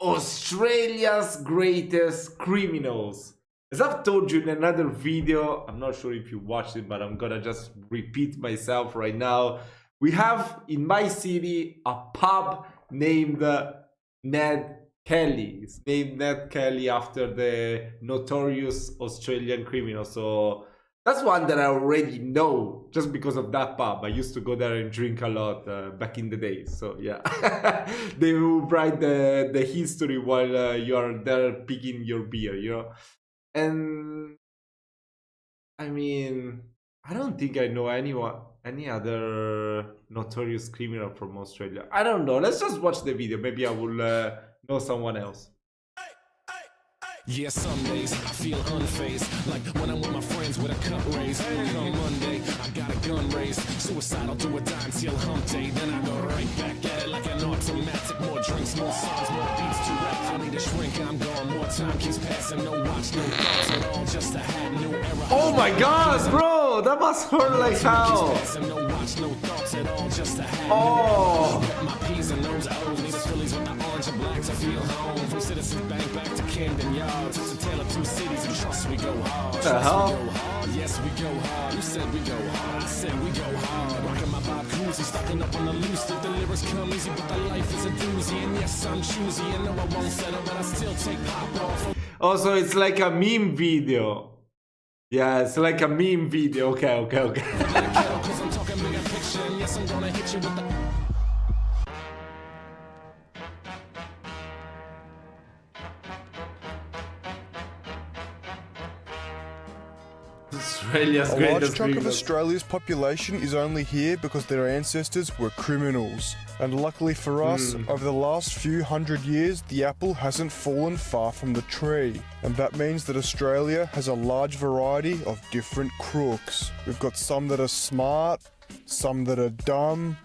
Australia's greatest criminals. As I've told you in another video, I'm not sure if you watched it, but I'm gonna just repeat myself right now. We have in my city a pub named Ned Kelly. It's named Ned Kelly after the notorious Australian criminal. So that's one that I already know just because of that pub. I used to go there and drink a lot back in the days. So yeah, they will write the history while you are there picking your beer, you know. And I mean, I don't think I know any other notorious criminal from Australia. I don't know. Let's just watch the video. Maybe I will know someone else. Yeah, some days I feel unfazed, like when I'm with my friends with a cup raised. On Monday, I got a gun raised, suicidal to a dime till hump day. Then I go right back at it like an automatic. More drinks, more songs, more beats to rap. I need a shrink, I'm gone. More time keeps passing, no watch, no thoughts at all. Just a hat, new era. Oh my God, bro, that must hurt like hell. No watch, no thoughts at all. Just a hat. Oh. My P's and those O's, need the Phillies with the orange and blacks. I feel home from Citizens Bank back to Camden Yard. It's a tale of two cities and trust we go hard. What the hell? Yes, we go hard. You said we go hard. I said we go hard. Rocking my Bob Cousy, stocking up on the loose. The lyrics come easy, but the life is a doozy. And yes, I'm choosy. And no, I won't settle, but I still take pop off. Also, it's like a meme video. Yeah, it's like a meme video. Okay. Cause I'm talking bigger picture. And yes, I'm gonna hit you with the... Australia's A large greatest chunk of criminals. Australia's population is only here because their ancestors were criminals. And luckily for us, over the last few hundred years, the apple hasn't fallen far from the tree. And that means that Australia has a large variety of different crooks. We've got some that are smart, some that are dumb,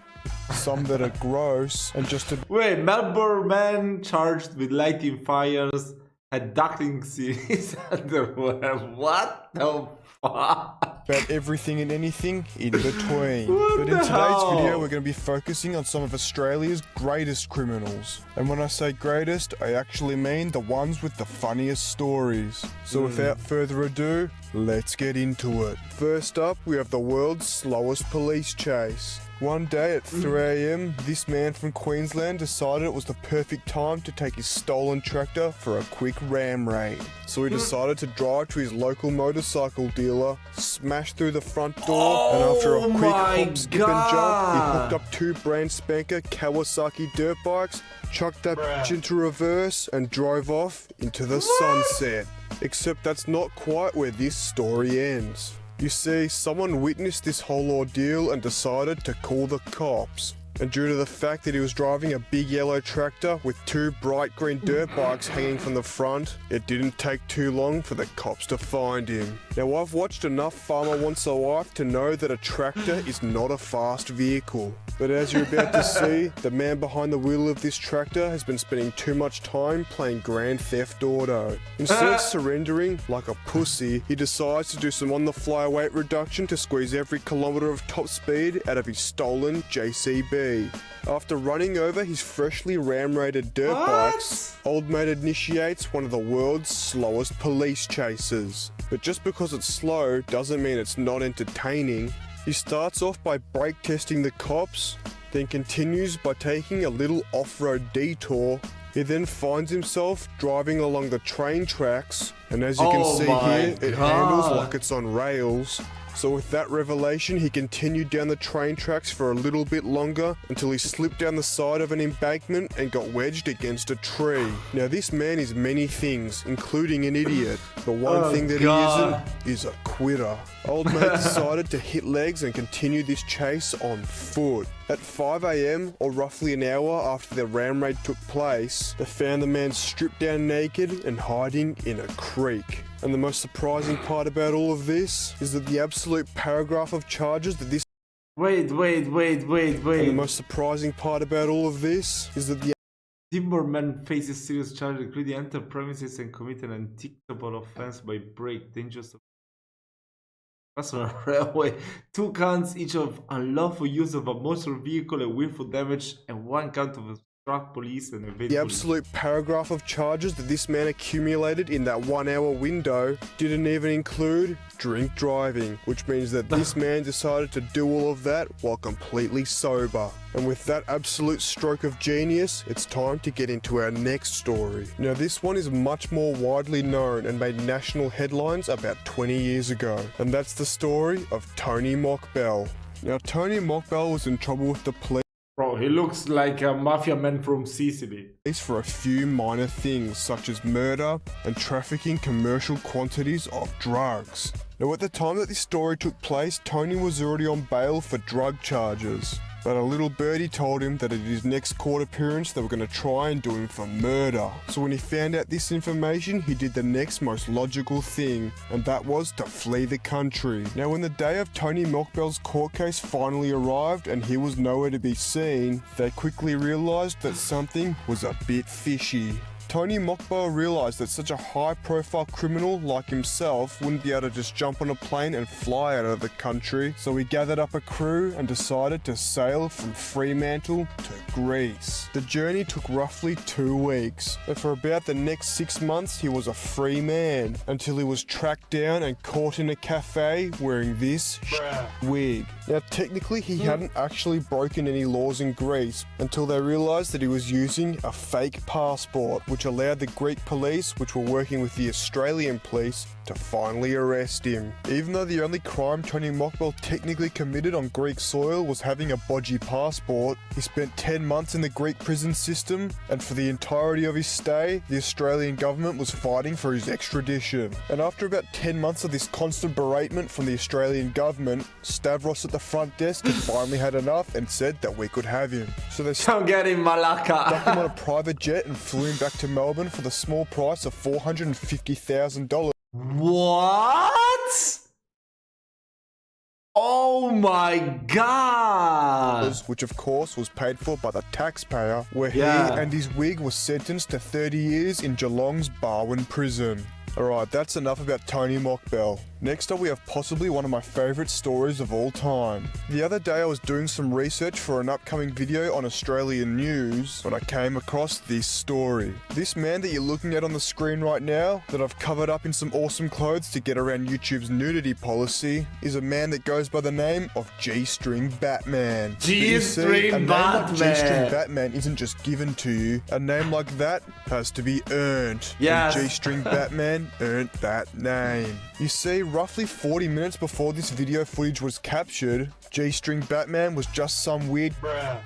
some that are gross, and just a Wait, Melbourne man charged with lighting fires at ducting cities underwear. What the fuck? about everything and anything in between. What But in the today's hell? video, we're going to be focusing on some of Australia's greatest criminals. And when I say greatest, I actually mean the ones with the funniest stories. So without further ado, let's get into it. First up, we have the world's slowest police chase. One day at 3 AM, this man from Queensland decided it was the perfect time to take his stolen tractor for a quick ram raid. So he decided to drive to his local motorcycle dealer, smash through the front door, and after a quick my hop, skip and jump, he God. hooked up two brand spanker Kawasaki dirt bikes, chucked that bitch into reverse, and drove off into the sunset. Except that's not quite where this story ends. You see, someone witnessed this whole ordeal and decided to call the cops. And due to the fact that he was driving a big yellow tractor with two bright green dirt bikes hanging from the front, it didn't take too long for the cops to find him. Now, I've watched enough Farmer Wants a Wife to know that a tractor is not a fast vehicle. But as you're about to see, the man behind the wheel of this tractor has been spending too much time playing Grand Theft Auto. Instead of surrendering like a pussy, he decides to do some on-the-fly weight reduction to squeeze every kilometre of top speed out of his stolen JCB. After running over his freshly ram-raided dirt bikes, old mate initiates one of the world's slowest police chases. But just because it's slow doesn't mean it's not entertaining. He starts off by brake testing the cops, then continues by taking a little off-road detour. He then finds himself driving along the train tracks, and as you can see here, it handles like it's on rails. So with that revelation, he continued down the train tracks for a little bit longer until he slipped down the side of an embankment and got wedged against a tree. Now this man is many things, including an idiot. The one thing that he isn't is a quitter. Old mate decided to hit legs and continue this chase on foot. At 5 AM, or roughly an hour after the ram raid took place, they found the man stripped down naked and hiding in a creek. And the most surprising part about all of this is that the absolute paragraph of charges that this Wait. And the most surprising part about all of this is that the Timberman faces serious charges, including enter premises and commit an undetectable offense by break, dangerous personal railway, 2 counts each of unlawful use of a motor vehicle and willful damage, and 1 count of struck police and evaded The police. absolute paragraph of charges that this man accumulated in that 1 hour window didn't even include drink driving, which means that this man decided to do all of that while completely sober. And with that absolute stroke of genius, it's time to get into our next story. Now this one is much more widely known and made national headlines about 20 years ago, and that's the story of Tony Mockbell. Now Tony Mockbell was in trouble with the police Bro, he looks like a mafia man from Sicily. for a few minor things such as murder and trafficking commercial quantities of drugs. Now at the time that this story took place, Tony was already on bail for drug charges. But a little birdie told him that at his next court appearance they were going to try and do him for murder. So when he found out this information, he did the next most logical thing, and that was to flee the country. Now when the day of Tony Mockbell's court case finally arrived and he was nowhere to be seen, they quickly realised that something was a bit fishy. Tony Mockbell realised that such a high-profile criminal like himself wouldn't be able to just jump on a plane and fly out of the country, so he gathered up a crew and decided to sail from Fremantle to Greece. The journey took roughly 2 weeks, and for about the next 6 months he was a free man, until he was tracked down and caught in a cafe wearing this wig. Now technically he hadn't actually broken any laws in Greece until they realised that he was using a fake passport, which allowed the Greek police, which were working with the Australian police, to finally arrest him. Even though the only crime Tony Mockbell technically committed on Greek soil was having a bodgy passport, he spent 10 months in the Greek prison system, and for the entirety of his stay, the Australian government was fighting for his extradition. And after about 10 months of this constant beratement from the Australian government, Stavros at the front desk had finally had enough and said that we could have him. So they Don't get him, stuck him Malaka. on a private jet and flew him back to Melbourne for the small price of $450,000. What? Oh my god! Which of course was paid for by the taxpayer, where Yeah. he and his wig were sentenced to 30 years in Geelong's Barwon prison. Alright, that's enough about Tony Mockbell. Next up we have possibly one of my favourite stories of all time. The other day I was doing some research for an upcoming video on Australian news when I came across this story. This man that you're looking at on the screen right now, that I've covered up in some awesome clothes to get around YouTube's nudity policy, is a man that goes by the name of G-String Batman. But you see, G-String a name like G-String Batman. Batman isn't just given to you. A name like that has to be earned. Yes. And G-String Batman earned that name. You see, roughly 40 minutes before this video footage was captured, G-String Batman was just some weird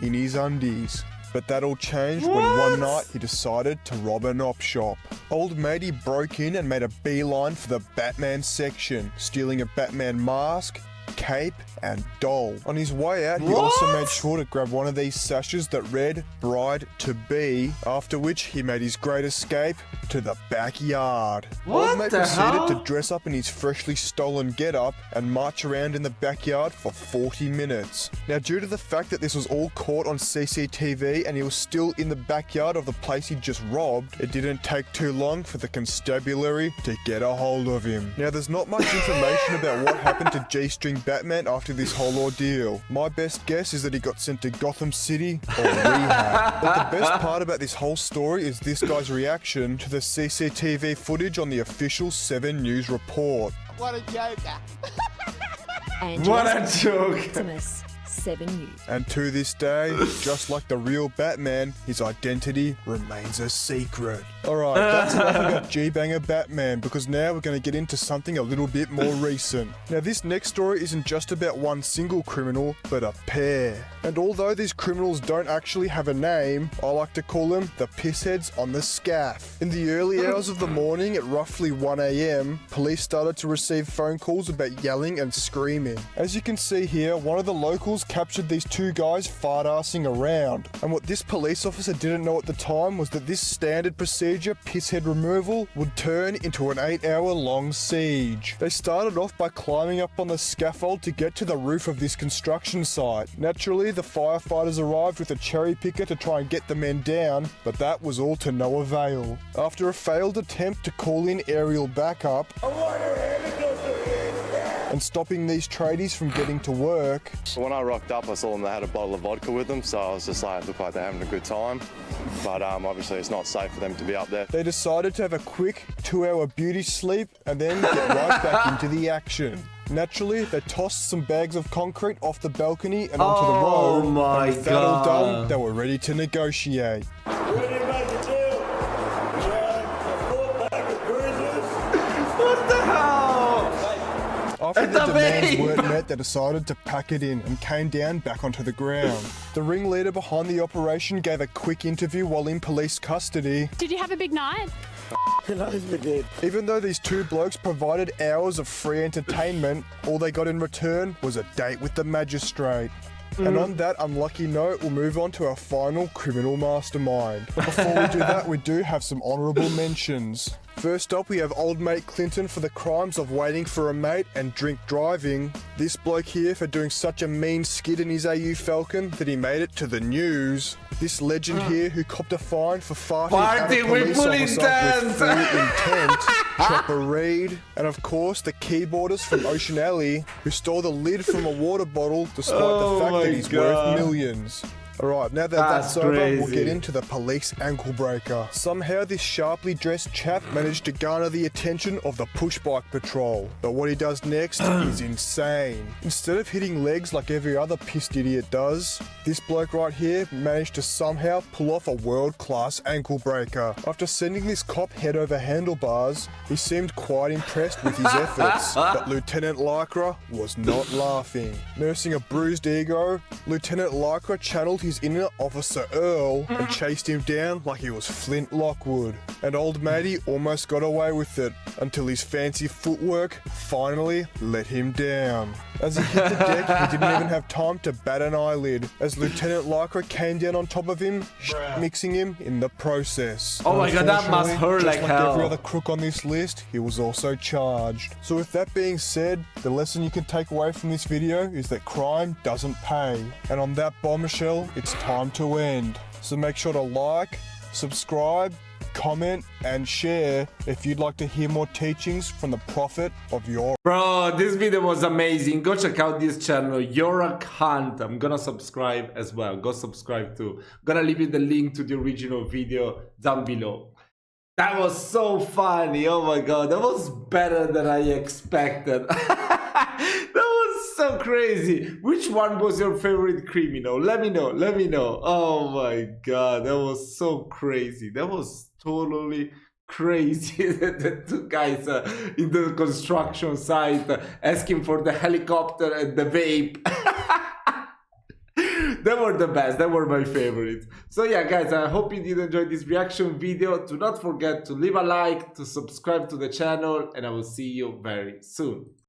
in his undies. But that all changed when one night he decided to rob an op shop. Old matey broke in and made a beeline for the Batman section, stealing a Batman mask, cape, and doll. On his way out, he also made sure to grab one of these sashes that read Bride to Be, after which he made his great escape to the backyard. What Old mate the proceeded hell? to dress up in his freshly stolen getup and march around in the backyard for 40 minutes. Now, due to the fact that this was all caught on CCTV and he was still in the backyard of the place he just robbed, it didn't take too long for the constabulary to get a hold of him. Now, there's not much information about what happened to G-String Batman after this whole ordeal. My best guess is that he got sent to Gotham City or rehab. But the best part about this whole story is this guy's reaction to the CCTV footage on the official 7 News report. What a joker. What a joke! Optimus, 7 News. And to this day, just like the real Batman, his identity remains a secret. Alright, that's enough about G-Banger Batman, because now we're going to get into something a little bit more recent. Now, this next story isn't just about one single criminal, but a pair. And although these criminals don't actually have a name, I like to call them the pissheads on the scaff. In the early hours of the morning at roughly 1 AM, police started to receive phone calls about yelling and screaming. As you can see here, one of the locals captured these two guys fart-assing around. And what this police officer didn't know at the time was that this standard procedure, pisshead removal, would turn into an 8-hour-long siege. They started off by climbing up on the scaffold to get to the roof of this construction site. Naturally, the firefighters arrived with a cherry picker to try and get the men down, but that was all to no avail. After a failed attempt to call in aerial backup, and and stopping these tradies from getting to work. When I rocked up, I saw them, they had a bottle of vodka with them, so I was just like, looked like they're having a good time. But obviously it's not safe for them to be up there. They decided to have a quick 2-hour beauty sleep and then get right back into the action. Naturally, they tossed some bags of concrete off the balcony and onto the road. Oh my and with that all God. done, they were ready to negotiate. What the hell? After It's the a demands vape. weren't met, they decided to pack it in and came down back onto the ground. The ringleader behind the operation gave a quick interview while in police custody. Did you have a big night? Even though these two blokes provided hours of free entertainment, all they got in return was a date with the magistrate. And on that unlucky note, we'll move on to our final criminal mastermind. But before we do that, we do have some honourable mentions. First up, we have old mate Clinton for the crimes of waiting for a mate and drink driving. This bloke here for doing such a mean skid in his AU Falcon that he made it to the news. This legend here who copped a fine for farting at a Farting with police full officer with full intent. intent. Chopper Reed. And of course, the keyboarders from Ocean Alley who stole the lid from a water bottle despite Oh the fact my that he's God. worth millions. Alright, now that that's over, we'll crazy. get into the police ankle breaker. Somehow this sharply dressed chap managed to garner the attention of the push bike patrol. But what he does next is insane. Instead of hitting legs like every other pissed idiot does, this bloke right here managed to somehow pull off a world-class ankle breaker. After sending this cop head over handlebars, he seemed quite impressed with his efforts, but Lieutenant Lycra was not laughing. Nursing a bruised ego, Lieutenant Lycra channeled his inner Officer Earl and chased him down like he was Flint Lockwood. And old matey almost got away with it until his fancy footwork finally let him down. As he hit the deck, he didn't even have time to bat an eyelid as Lieutenant Lycra came down on top of him, mixing him in the process. Oh my God, that must Unfortunately, hurt just like every hell. other crook on this list, he was also charged. So with that being said, the lesson you can take away from this video is that crime doesn't pay. And on that bombshell, it's time to end. So make sure to like, subscribe, comment, and share if you'd like to hear more teachings from the prophet of your... Bro, this video was amazing. Go check out this channel, Yorak Hunt. I'm gonna subscribe as well. Go subscribe too. Gonna leave you the link to the original video down below. That was so funny. Oh my God, that was better than I expected. That was so crazy. Which one was your favorite criminal? Let me know. Let me know. Oh my God, that was so crazy. That was totally crazy. The two guys in the construction site asking for the helicopter and the vape. They were the best. They were my favorites. So yeah, guys, I hope you did enjoy this reaction video. Do not forget to leave a like, to subscribe to the channel, and I will see you very soon.